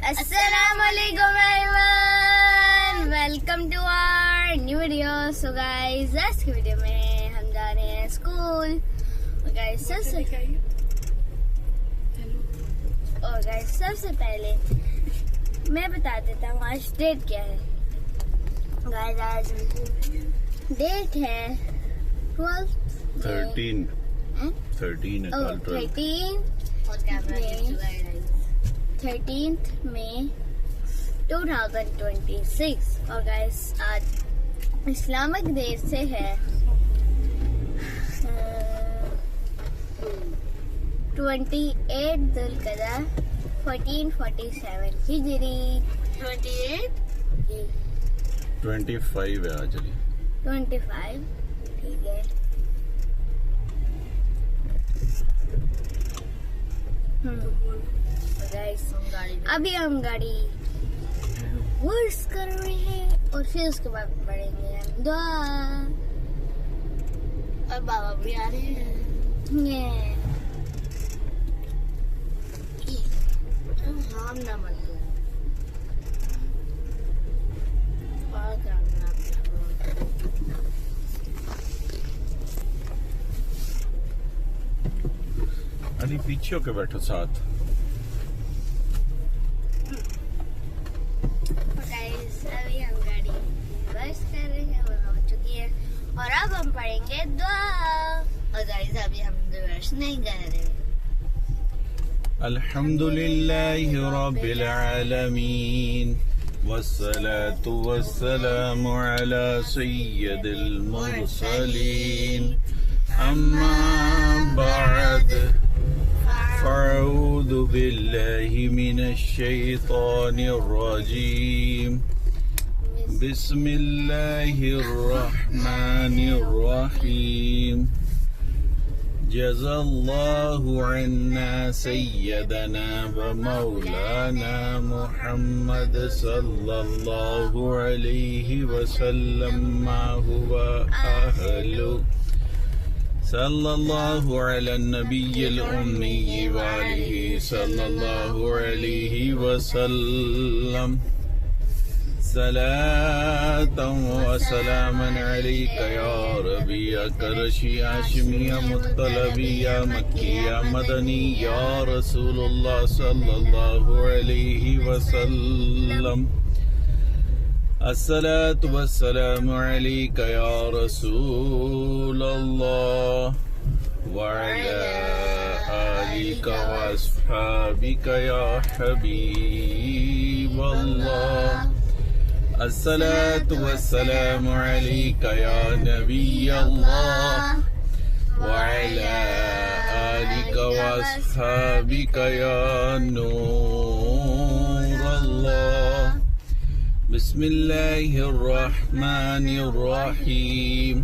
अस्सलामुअलैकुम everyone, welcome to our new video. So guys, आज की वीडियो में हम जा रहे हैं स्कूल। और गाइस सबसे पहले मैं बता देता हूँ आज डेट क्या है। गाइस आज डेट है 13th मई 2026। और गाइस आज इस्लामिक डे से है 28 दुल्कदा 1447 हिजरी। 25 है आज। 25 ठीक है। गाइस अभी हम गाड़ी वॉश कर रहे हैं और फिर उसके बाद पढ़ेंगे हम दुआ। और बाबा भी आ रहे हैं। हम ना मत अली पीछे होके बैठो साथ। अभी हम गाड़ी बस कर रहे हैं, वो हो चुकी है और अब हम पढ़ेंगे दुआ। और गाइस अभी हम रिवर्स नहीं कर रहे। अल्हम्दुलिल्लाहि रब्बिल आलमीन वस्सलातु वस्सलामु अला सय्यदिल मुरसलीन अम्मा बाद फ़अऊज़ु बिल्लाहि मिनश शैतानिर रजीम बिस्मिल्लाहिर रहमानिर रहीम जज़ाल्लाहु अन्ना सय्यदना व मौलाना मुहम्मद सल्लल्लाहु अलैहि वसल्लम मा हुवा अहलु सल्लल्लाहु अला नबिय्यिल उम्मी व आलिहि सल्लल्लाहु अलैहि वसल्लम सलातन व सलामन अलैका या रबी या करशी हाशिमी या मुत्तलबी या मक्की या मदनी या रसूलुल्लाह सल्लल्लाहु अलैहि वसल्लम। अस्सलातु वस्सलामु अलैका या रसूलल्लाह व अला आलिका व अस्हाबिका या हबीबल्लाह। अस्सलातु वस्सलामु अलैका या नबियल्लाह व अला आलिका व अस्हाबिका या नूरल्लाह। बिस्मिल्लाहिर रहमानिर रहीम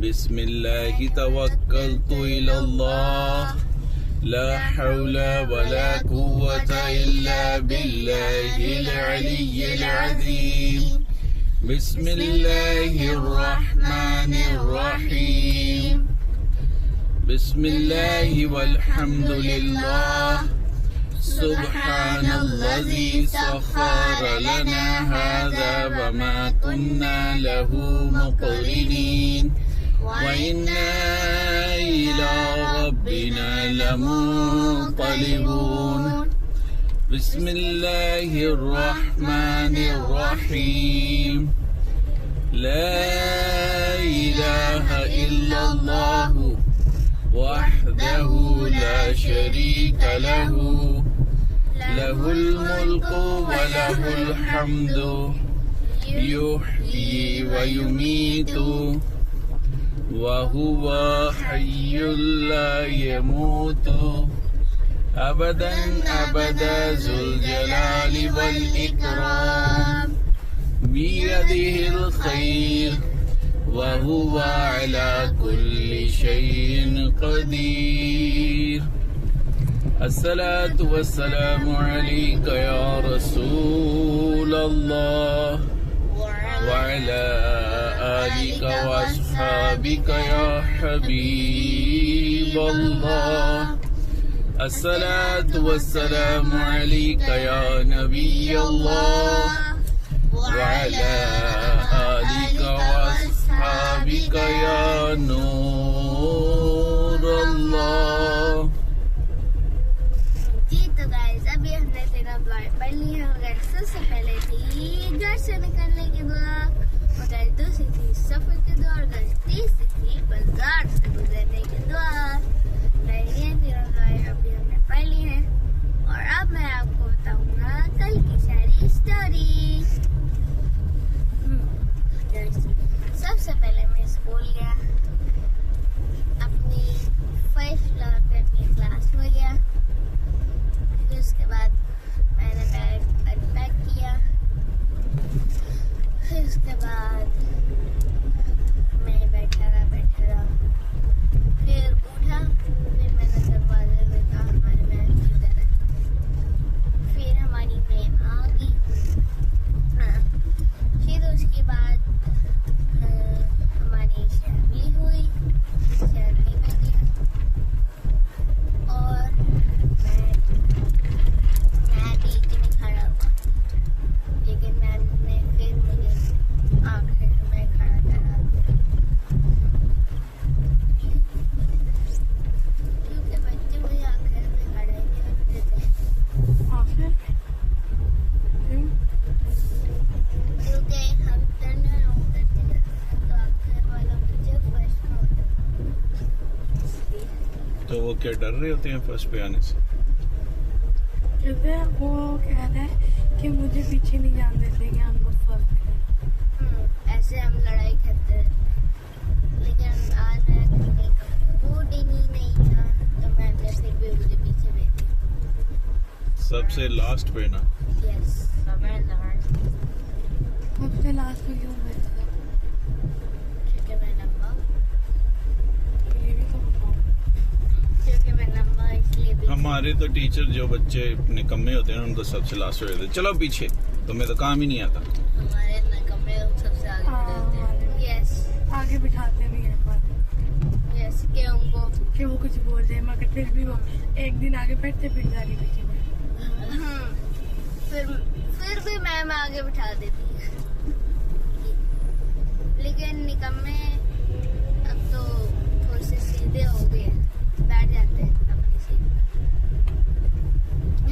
बिस्मिल्लाहि तवक्कलतु इलल्लाह ला हौला वला कुव्वता इल्ला बिल्लाहिल अलिय्यिल अज़ीम। बिस्मिल्लाहिर रहमानिर रहीम बिस्मिल्लाहि वल्हम्दुलिल्लाह सुब्हानल्लज़ी सख्खर लना हाज़ा वमा कुन्ना लहू मुक़रिनीन व इन्ना इला रब्बिना लमुन्क़लिबून। बिस्मिल्लाहिर रहमानिर रहीम ला इलाहा इल्लल्लाहु वहदहु ला शरीका लहु लहुल मुल्कु व लहुल हम्दु युह्यी व युमीतु व हुवा हय्युल ला यमूतु अबदन अबदा ज़ुल जलाली वल इकराम बियदिहिल खैर व हुवा अला कुल्लि शैइन क़दीर। अस्सलातु वस्सलामु अलैका या रसूलल्लाह व अला आलिका व अस्हाबिका या हबीबल्लाह। अस्सलातु वस्सलामु अलैका या नबी अल्लाह व अला आलिका व अस्हाबिका या नूर अल्लाह। जी तो गाइस अभी हमने तीनों दुआएं पढ़ ली हैं। मगर सबसे पहले थी घर से निकलने की दुआ, मगर दूसरी थी सफर की दुआ, और तीसरी थी बाजार से गुजरने की दुआ। ये तीनों दुआएं अभी हमने पढ़ ली हैं और अब मैं आपको बताऊंगा कल की सारी स्टोरी। सबसे पहले मैं स्कूल गया, अपनी फर्स्ट फ्लोर पे अपनी क्लास में गया। फिर उसके बाद मैंने बैग अनपैक किया। फिर उसके बाद मैं बैठा रहा। फिर उठा, फिर मैंने दरवाजे देखा, हमारे मैम किधर है। फिर हमारी मैम आ गई। फिर उसके बाद हमारी असेंबली हुई। असेंबली में गया और मैं बीच में खड़ा हुआ, लेकिन मैम ने फिर मुझे आखिर में खड़ा करा दिया, क्योंकि बच्चे मुझे आखिर में खड़े नहीं होते थे। क्योंकि हम टर्न अराउंड करते थे तो आखिर वाला बच्चा फर्स्ट में होता था। तो वो क्या डर रहे होते हैं फर्स्ट पे आने से? क्योंकि वो कह रहा है कि मुझे पीछे नहीं जाने देते कि हम लोग फर्स्ट हैं। ऐसे हम लड़ाई करते थे, लेकिन आज मैं करने का मूड ही नहीं था, तो मैंने फिर भी मुझे पीछे भेज दिया। सबसे लास्ट पे ना? यस, सबसे लास्ट में क्यों बैठा था? क्योंकि मैं लंबा, ये भी तो बताओ। इसलिए भी हमारे तो टीचर जो बच्चे निकम्मे होते हैं उनको सबसे लास्ट में देते, चलो पीछे, तुम्हें तो काम ही नहीं आता। हमारे नकम्मे सबसे आगे बैठते हैं। यस आगे बिठाते भी हैं पर यस, कि उनको कि वो कुछ बोल दे, मगर फिर भी वो एक दिन आगे बैठते फिर जाके पीछे बैठते। फिर भी मैम आगे बिठा देती है। लेकिन निकम्मे अब तो थोड़े से सीधे हो गए, बैठ जाते हैं अपनी सीट पे।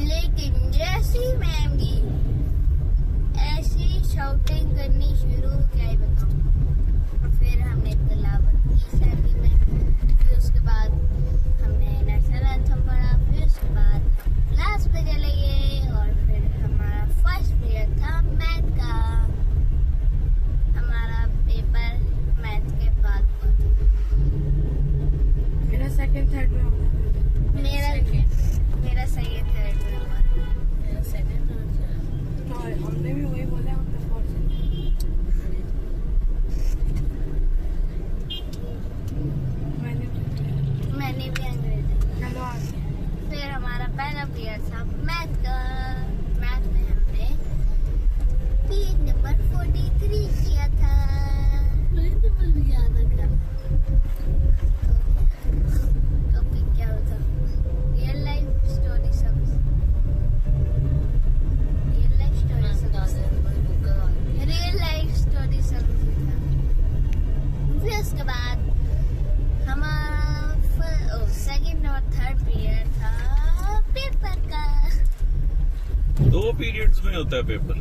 लेकिन जैसी मैम की ऐसी शाउटिंग करनी शुरू, क्या ही बताऊं। और फिर हमने तिलावत की असेंबली में। फिर उसके बाद हमने नेशनल एंथम पढ़ा। फिर उसके बाद क्लास पे चले गए और फिर हमारा फर्स्ट पीरियड था मैथ का। हमारा पेपर मैथ के बाद हुआ था। मेरा सेकंड थर्ड में होता है। मेरा सेकंड थर्ड में हुआ। और हमने भी वही बोला, हमने फोर्थ मैंने भी अंग्रेजी। चलो आगे। फिर हमारा पहला पीरियड था मैथ का। मैथ में हमने पेज नंबर 43 किया था। मुझे याद आ गया। टॉपिक क्या होता? Real life story subs. Real life story subs. फिर उसके बाद हमारा सेकंड और थर्ड पीरियड था पेपर का। 2 पीरियड्स में होता है पेपर,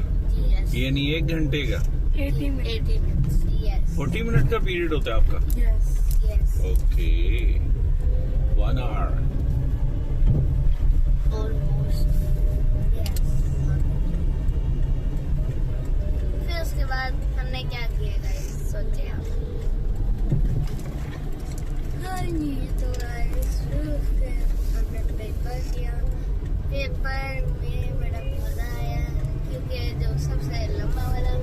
यस, यानी 1 घंटे का? 80 मिनट। 80 मिनट्स। यस 40 मिनट का पीरियड होता है आपका? Yes. Yes okay, 1 hour. Almost. Yes. फिर उसके बाद हमने क्या किया गाइस, सोचे आप? तो गाइस फिर उसके हमने पेपर दिया। पेपर में बड़ा मजा आया, क्योंकि जो सबसे लंबा वाला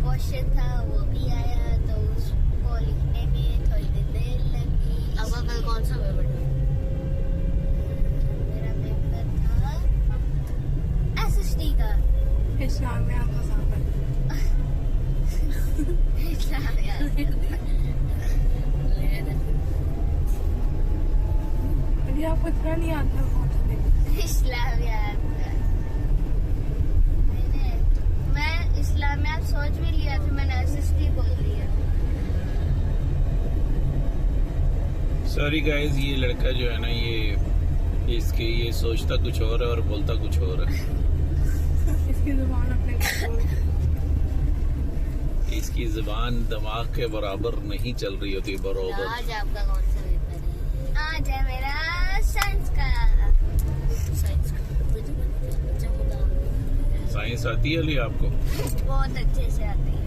क्वेश्चन था वो भी आया, तो उसको लिखने में थोड़ी देर लगी। आपका कल कौन सा पेपर था? मेरा पेपर था SST का। इस्लाम में आपका साहब अभी आपको इतना नहीं आता होता। इस्लामियात मैं इस्लामियात सोच भी लिया था, मैंने एसएसटी बोल दिया। सॉरी गाइस, ये लड़का जो है ना, ये सोचता कुछ और है और बोलता कुछ और है। इसकी जुबान अपने इसकी जुबान दिमाग के बराबर नहीं चल रही होती बराबर। आज आपका कौन सा पेपर है? आज है मेरा साइंस का। साइंस आती है अली आपको? बहुत अच्छे से आती है।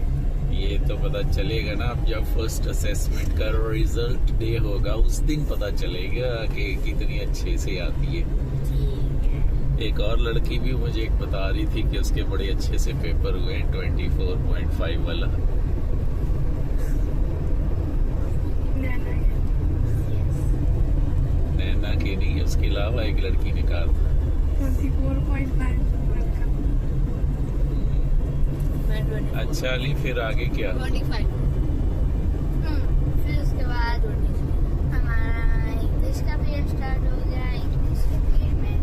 ये तो पता चलेगा ना, अब जब फर्स्ट असेसमेंट का रिजल्ट डे होगा उस दिन पता चलेगा कि कितनी अच्छे से आती है। एक और लड़की भी मुझे एक बता रही थी कि उसके बड़े अच्छे से पेपर हुए 24.5 वाला। नैना के नहीं, उसके अलावा एक लड़की ने कहा था 24.5। अच्छा अली, फिर आगे क्या? 25। फिर उसके बाद हमारा इंग्लिश का पीरियड स्टार्ट हो गया। इंग्लिश के पीरियड में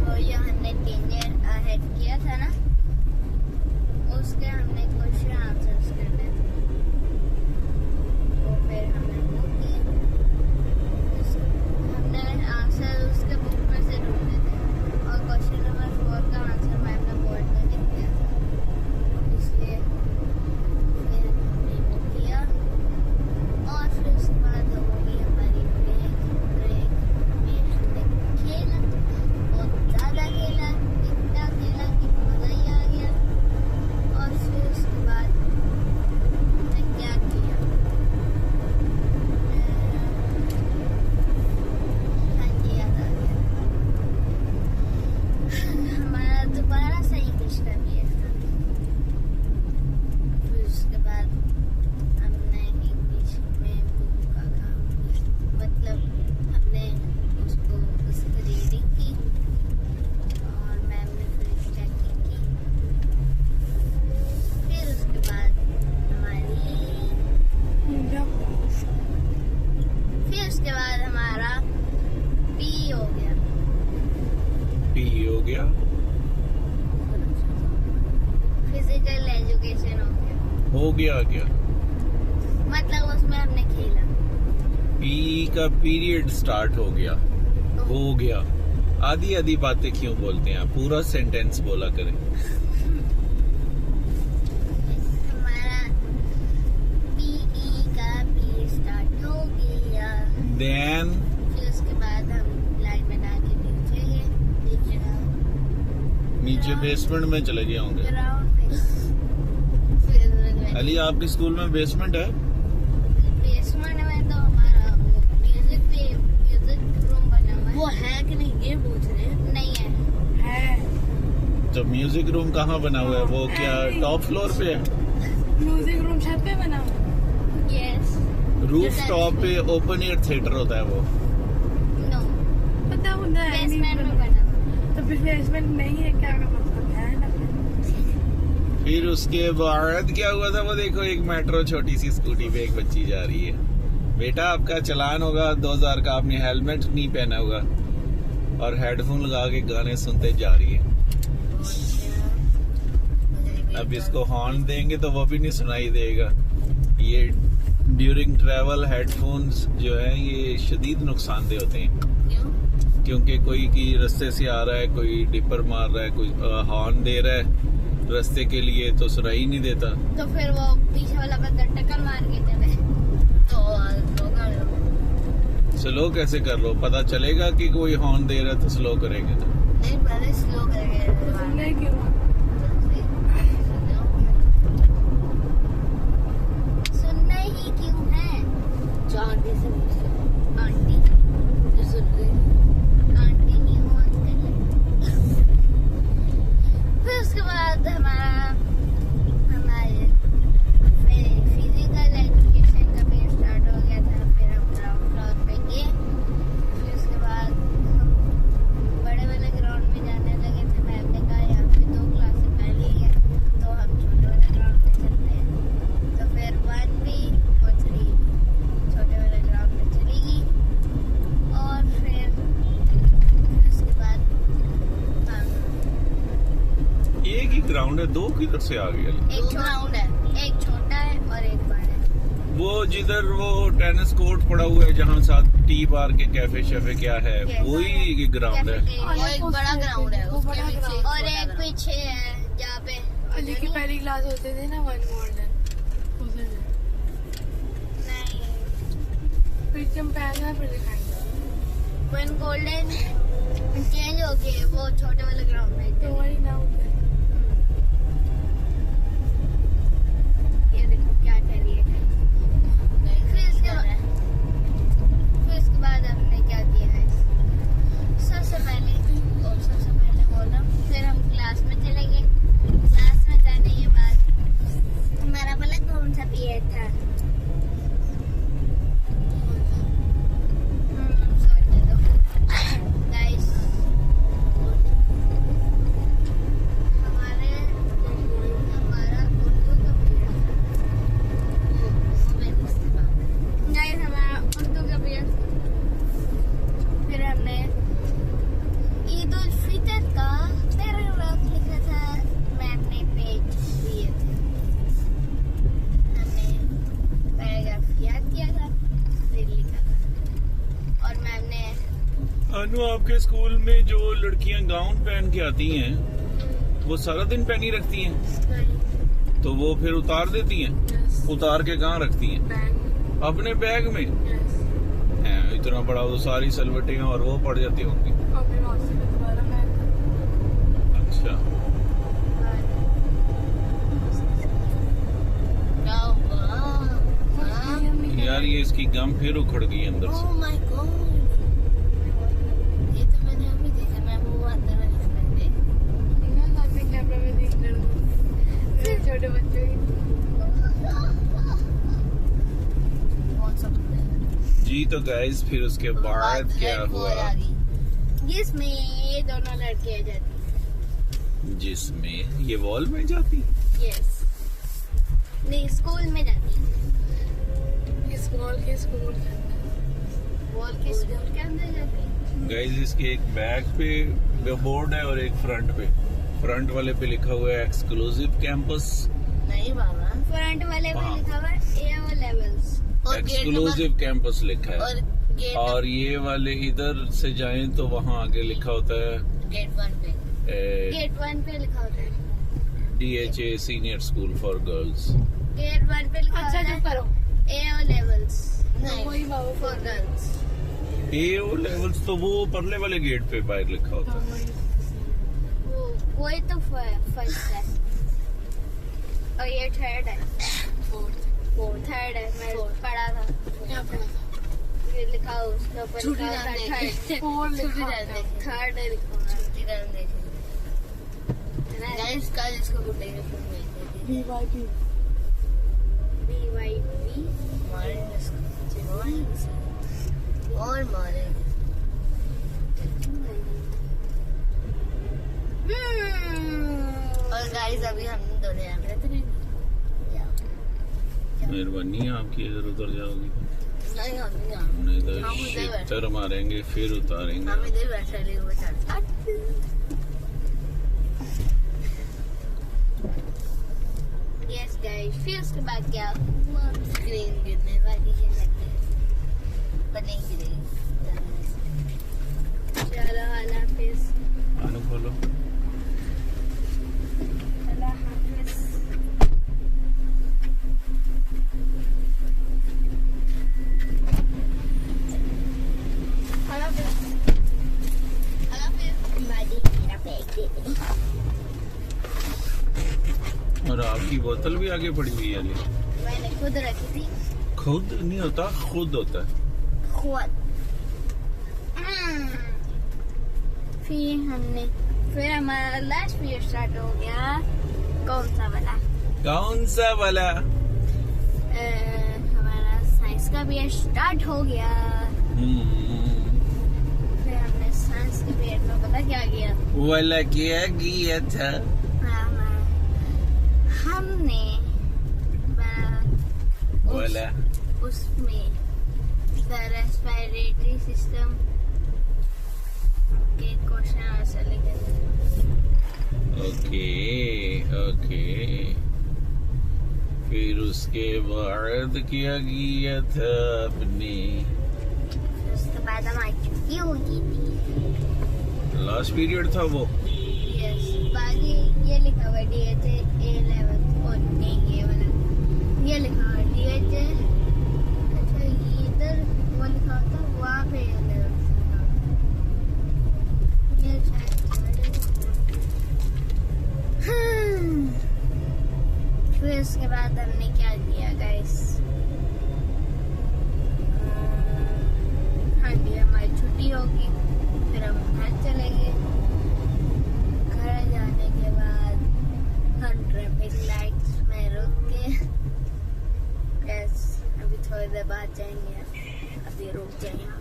वो जो हमने 3 ईयर अहेड किया था ना, उसके हमने क्वेश्चन आंसर्स करने थे, तो फिर हमने वो किए। हमने आंसर उसके बुक में से ढूंढे थे और क्वेश्चन नंबर 4 का आंसर मैम ने बोर्ड में लिख दिया था, इसलिए फिर हमने वो किया। और फिर उसके बाद होगी हमारी ब्रेक में हमने खेला, बहुत ज़्यादा खेला, इतना खेला कि मज़ा ही आ गया। और फिर उसके बाद हमने क्या किया, हाँ जी याद आ गया, हमारा दोबारा से इंग्लिश का पीरियड था। फिर उसके बाद हमने इंग्लिश में बुक का काम किया, मतलब हमने उसको उसकी रीडिंग की और मैम ने फिर चेकिंग की। फिर उसके बाद हमारा पी हो गया। पी हो गया, फिजिकल एजुकेशन हो गया, क्या? मतलब उसमें हमने खेला। पी का पीरियड स्टार्ट हो गया। आधी आधी बातें क्यों बोलते हैं आप? पूरा सेंटेंस बोला करें। हमारा पीई का पीरियड स्टार्ट हो गया। देन फिर उसके बाद हम लाइन बना के नीचे बेसमेंट में चले गए होंगे। ग्राउंड में। फिर अली, आपके स्कूल में बेसमेंट है? बेसमेंट में तो हमारा म्यूजिक रूम बना हुआ है। वो है कि नहीं ये पूछ रहे हैं? नहीं है। तो म्यूजिक रूम कहाँ बना हुआ है? वो क्या टॉप फ्लोर पे है? म्यूजिक रूम छत पे बना हुआ। यस। रूफ टॉप पे ओपन एयर थिएटर होता है वो। नो, पता होता है बेसमेंट में बना हुआ। तो बेसमेंट नहीं है, क्या का मतलब है ना? फिर उसके बाद क्या हुआ था? वो देखो, एक मेट्रो छोटी सी स्कूटी पे एक बच्ची जा रही है। बेटा, आपका चालान होगा 2000 का, आपने हेलमेट नहीं पहना होगा और हेडफोन लगा के गाने सुनते जा रही है। अब इसको हॉर्न देंगे तो वो भी नहीं सुनाई देगा। ये ड्यूरिंग ट्रैवल हेडफोन्स जो है ये शदीद नुकसानदेह होते हैं, क्यों? क्योंकि कोई की रास्ते से आ रहा है, कोई डिपर मार रहा है, कोई हॉर्न दे रहा है रास्ते के लिए, तो सुनाई नहीं देता। तो फिर वो पीछे वाला बंदा टक्कर मार के चले तो स्लो कर लो। स्लो कैसे कर लो? पता चलेगा कि कोई हॉर्न दे रहा है तो स्लो करेंगे तो। नहीं, पहले स्लो करेंगे। सुनने क्यों? सुनना ही क्यों है? आंटी से पूछो। आंटी जो सुन रही आंटी नहीं हो फिर उसके बाद हमारे फिजिकल एजुकेशन का पीरियड स्टार्ट हो गया था। फिर हम ग्राउंड फ्लोर पे गए। फिर उसके बाद हम बड़े वाले ग्राउंड में जाने लगे थे। मैम ने कहा यहाँ पे 2 क्लासें पहले ही है, तो हम छोटे वाले ग्राउंड पे चलते हैं। तो फिर 1B और 3 छोटे वाले ग्राउंड में चली गई। ग्राउंड है, 2 किधर से आ गया? एक ग्राउंड है, एक छोटा है और एक बड़ा है। वो जिधर वो टेनिस कोर्ट पड़ा हुआ है जहाँ साथ टी बार के कैफे शेफे क्या है, वही ग्राउंड है। वो एक बड़ा ग्राउंड है, वो बड़ा उसके पीछे ground और एक पीछे है जहाँ पे अली की पहली क्लास होते थे ना, 1 मॉडर्न उधर है। नहीं, फिर जब पहला फिर दिखाएंगे। वन गोल्डन चेंज हो गए, वो छोटे वाले ग्राउंड में तो वही ना उधर। ये देखो क्या कह रही है। फिर इसके बाद हमने क्या किया है, सबसे पहले बोला, फिर हम क्लास में चले गए। क्लास में जाने के बाद हमारा वाला कौन सा पीरियड था? sorry दो guys, हमारा उर्दू का पीरियड गाइस, हमारा उर्दू का पीरियड। फिर हमने ईद उल फितर का पैराग्राफ लिखा था, मैम ने पेज दिए थे, हमने पैराग्राफ याद किया था, फिर लिखा था। और मैम ने अनु, आपके स्कूल में जो लड़कियां गाउन पहन के आती हैं वो सारा दिन पहनी रखती हैं, तो वो फिर उतार देती हैं? Yes. उतार के कहाँ रखती हैं? Bang. अपने बैग में? Yes. हैं, इतना बड़ा, वो सारी सलवटें और वो पड़ जाती होंगी। और फिर वहाँ से मैं दोबारा बैग। अच्छा, यार ये इसकी गम फिर उखड़ गई अंदर से। Oh my God, ये तो मैंने अभी देखा, मैं वो अंदर वाली स्लाइड देखी। ना सामने कैमरा में देख कर मेरे छोटे बच्चों की। कौन सा बुक है? जी तो गाइस, फिर उसके बाद क्या हुआ जिसमें ये दोनों लड़कियां जाती जिसमें ये वॉल में जाती? यस, नहीं स्कूल में जाती, स्कूल के अंदर। वॉल के स्कूल के अंदर जाती। गाइस, इसके एक बैक पे बोर्ड है और एक फ्रंट पे। फ्रंट वाले पे लिखा हुआ है एक्सक्लूसिव कैंपस, नहीं बाबा, फ्रंट वाले पे हाँ। लिखा हुआ है ए लेवल्स और एक्सक्लूसिव कैंपस लिखा है। और गेट और ये वाले इधर से जाएं तो वहाँ आगे लिखा होता है गेट 1 पे, गेट 1 पे लिखा होता है DHA senior school for girls. Gate 1 पे लिखा अच्छा होता चुप है करो। ए लेवल्स, तो वही बाबू फॉर गर्ल्स। AO लेवल्स तो वो परले वाले गेट पे बाहर लिखा होता है। वही तो फर्स्ट है और ये थर्ड है, थर्ड है, मैं पढ़ा था, क्या पढ़ा था? ये लिखा हो उसके ऊपर छुट्टी लिखा जान था देखे। फोर लिखा था। थर्ड है लिखा हुआ है। गाइस कल इसको गुड डे BYP। BYP और मारेंगे। और गाइस अभी हम दोनों यहाँ पे रहते रहेंगे। मेहरबानी है आपकी, इधर उधर जाओगी नहीं हम नहीं हमने हम इधर उधर शिफ्टर मारेंगे फिर उतारेंगे। हम इधर बैठे रहे वो चलता। यस गाइस, फिर उसके बाद क्या हुआ? स्क्रीन गिरने वाली है लगता है, पर नहीं गिरेगी। चलो अल्लाह हाफिज। आने खोलो। अल्लाह हाफिज। अल्लाह हाफिज। अल्लाह हाफिज। बाजी मेरा फेंक दे। और आपकी बोतल भी आगे पड़ी हुई है ये। मैंने खुद रखी थी। खुद नहीं होता, खुद होता है। खुद। फिर हमारा लास्ट पीरियड स्टार्ट हो गया। कौन सा वाला? कौन सा वाला? हमारा साइंस का पीरियड स्टार्ट हो गया। फिर हमने साइंस के पीरियड में पता क्या किया? वाला क्या किया था? हमने वाला उसमें रेस्पिरेटरी सिस्टम के क्वेश्चन आंसर लिखे थे। ओके के वायद किया गया था अपने। उसके बाद हमारी छुट्टी हो गई थी। लास्ट पीरियड था वो। यस, बाकी ये लिखा हुआ DH A11 और नहीं ये वाला, ये लिखा हुआ DH। अच्छा ये इधर वो लिखा होता वहाँ पे 11 ये शायद। फिर उसके बाद हमने क्या किया गाइस? हाँ जी, हमारी छुट्टी होगी, फिर हम घर चले गए। घर जाने के बाद हम ट्रैफिक लाइट्स में रुक के अभी थोड़ी देर बाद जाएंगे। अभी रुक जाए यहाँ,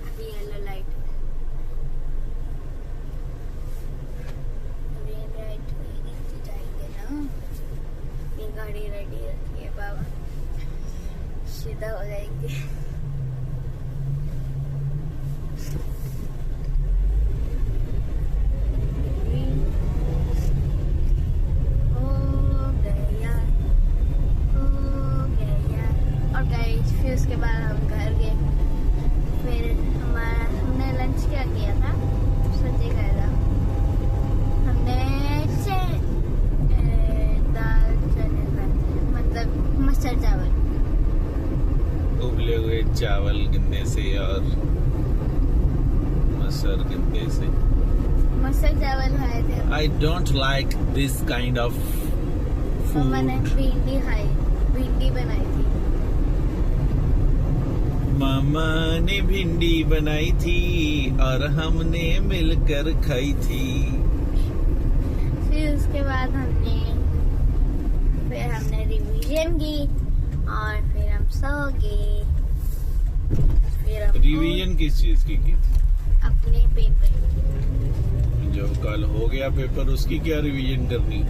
अभी येलो लाइट है। ग्रीन लाइट नीचे जाएंगे ना। ये गाड़ी रेडी रखिए बाबा, सीधा हो जाएंगे। फिर उसके बाद हम घर गए। फिर हमने लंच क्या किया था? सच्ची खाया था हमने दाल चने मतलब मस्टर्ड चावल, उबले हुए चावल गंदे से और मसर गंदे से। मस्टर्ड चावल खाए थे। I don't like this kind of मम्मा ने food. भिंडी खाई, भिंडी बनाई थी। मामा ने भिंडी बनाई थी और हमने मिलकर खाई थी। फिर उसके बाद हमने रिवीजन की और फिर हम सो गए। फिर हम रिवीजन किस चीज की थी? अपने पेपर, जो कल हो गया पेपर उसकी क्या रिवीजन करनी?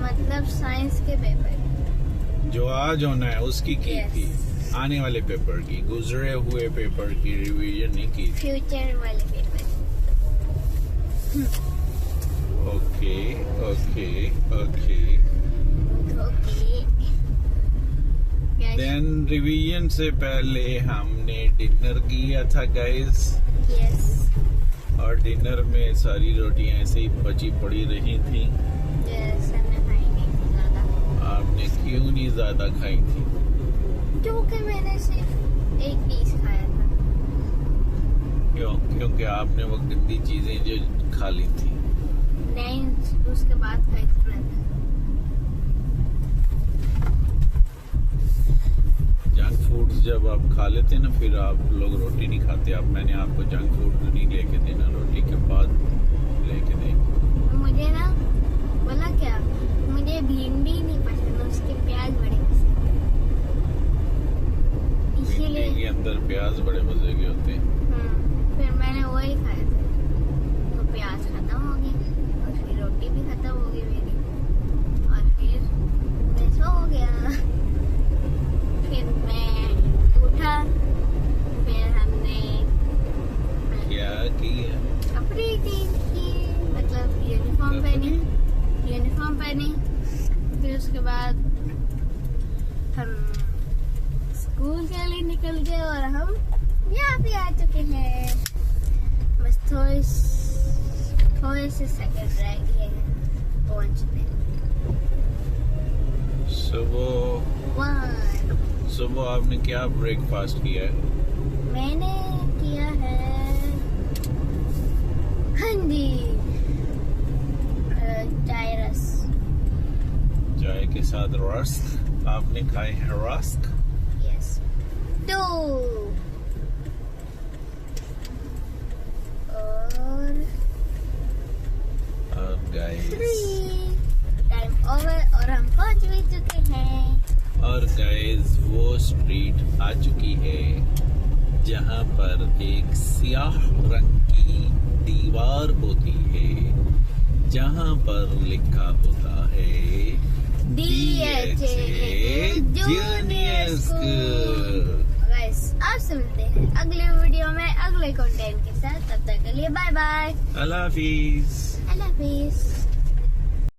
मतलब साइंस के पेपर। जो आज होना है उसकी की Yes. थी। आने वाले पेपर की, गुजरे हुए पेपर की रिवीजन नहीं की। फ्यूचर वाले paper. Okay okay okay. Okay. Then revision से पहले हमने डिनर किया था गाइस, यस। और डिनर में सारी रोटियां ऐसे ही बची पड़ी रही थी। यस, हमने खाई नहीं थी ज्यादा। आपने क्यों नहीं ज्यादा खाई थी? क्योंकि मैंने सिर्फ एक पीस खाया था। क्यों? क्योंकि आपने वो गंदी चीजें जो खा ली थी। नहीं, उसके बाद खाई थी मैंने। जंक फूड जब आप खा लेते ना फिर आप लोग रोटी नहीं खाते। अब मैंने आपको जंक फूड नहीं लेके देना, रोटी के बाद लेके देंगे। मुझे ना बोला क्या, मुझे भिंडी नहीं पसंद, उसके प्याज बड़े पसंद है, इसीलिए। भिंडी के अंदर प्याज बड़े मजे के होते हैं। फिर मैंने वही खाया था, तो प्याज खत्म हो गई और फिर रोटी भी खत्म हो गई मेरी, और फिर मैं सो गया। फिर मैं उठा, फिर हमने क्या किया? कपड़े चेंज किए, मतलब यूनिफॉर्म पहनी। फिर उसके बाद हम स्कूल के लिए निकल गए और हम यहाँ पे आ चुके हैं। बस थोड़े से सेकंड रह गए हैं पहुँचने। सुबह आपने क्या ब्रेकफास्ट किया है? मैंने किया है हाँ जी, चाय रस। चाय के साथ रस्क आपने खाए हैं? रस्क यस, 2 और गाइस 3 टाइम ओवर और हम पहुंच भी चुके हैं। और गाइस वो स्ट्रीट आ चुकी है जहाँ पर एक स्याह रंग की दीवार होती है, जहाँ पर लिखा होता है DHA जूनियर स्कूल। गाइस, आपसे मिलते हैं अगले वीडियो में अगले कंटेंट के साथ। तब तक के लिए बाय बाय, अल्लाह हाफिज। अल्लाह हाफिज।